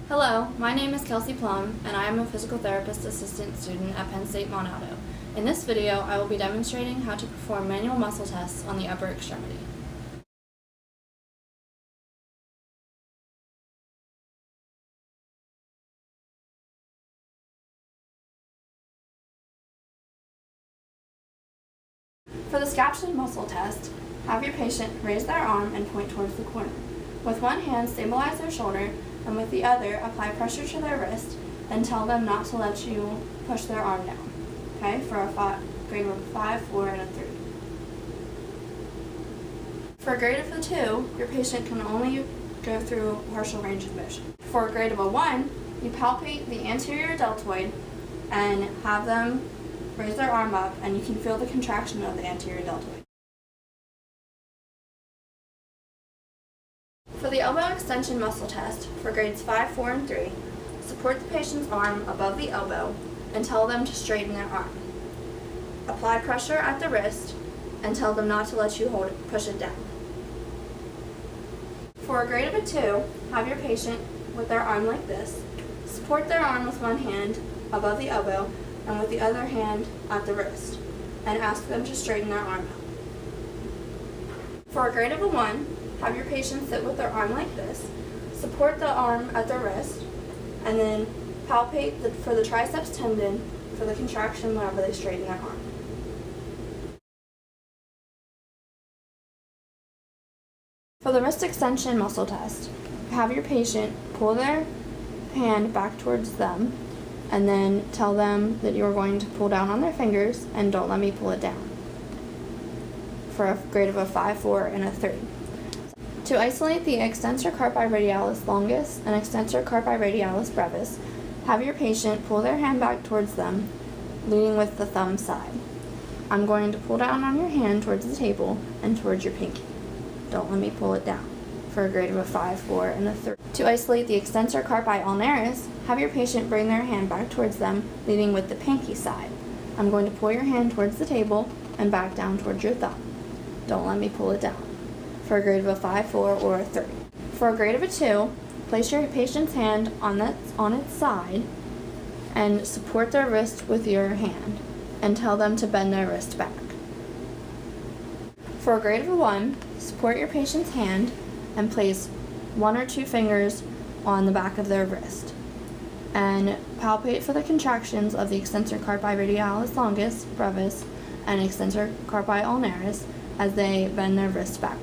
Hello, my name is Kelsey Plum, and I am a physical therapist assistant student at Penn State Monado. In this video, I will be demonstrating how to perform manual muscle tests on the upper extremity. For the scapulae muscle test, have your patient raise their arm and point towards the corner. With one hand, stabilize their shoulder, and with the other, apply pressure to their wrist and tell them not to let you push their arm down. Okay, for a grade of 5, 4, and a 3. For a grade of a 2, your patient can only go through partial range of motion. For a grade of a 1, you palpate the anterior deltoid and have them raise their arm up, and you can feel the contraction of the anterior deltoid. For the elbow extension muscle test, for grades 5, 4, and 3, support the patient's arm above the elbow and tell them to straighten their arm. Apply pressure at the wrist and tell them not to let you push it down. For a grade of a 2, have your patient with their arm like this. Support their arm with one hand above the elbow and with the other hand at the wrist, and ask them to straighten their arm out. For a grade of a 1, have your patient sit with their arm like this, support the arm at the wrist, and then palpate for the triceps tendon for the contraction whenever they straighten their arm. For the wrist extension muscle test, have your patient pull their hand back towards them and then tell them that you're going to pull down on their fingers and don't let me pull it down. For a grade of a 5, 4, and a 3. To isolate the extensor carpi radialis longus and extensor carpi radialis brevis, have your patient pull their hand back towards them, leading with the thumb side. I'm going to pull down on your hand towards the table and towards your pinky. Don't let me pull it down. For a grade of a 5, 4, and a 3. To isolate the extensor carpi ulnaris, have your patient bring their hand back towards them, leading with the pinky side. I'm going to pull your hand towards the table and back down towards your thumb. Don't let me pull it down. For a grade of a 5, 4, or a 3. For a grade of a 2, place your patient's hand on its side and support their wrist with your hand and tell them to bend their wrist back. For a grade of a 1, support your patient's hand and place 1 or 2 fingers on the back of their wrist and palpate for the contractions of the extensor carpi radialis longus, brevis, and extensor carpi ulnaris as they bend their wrist back.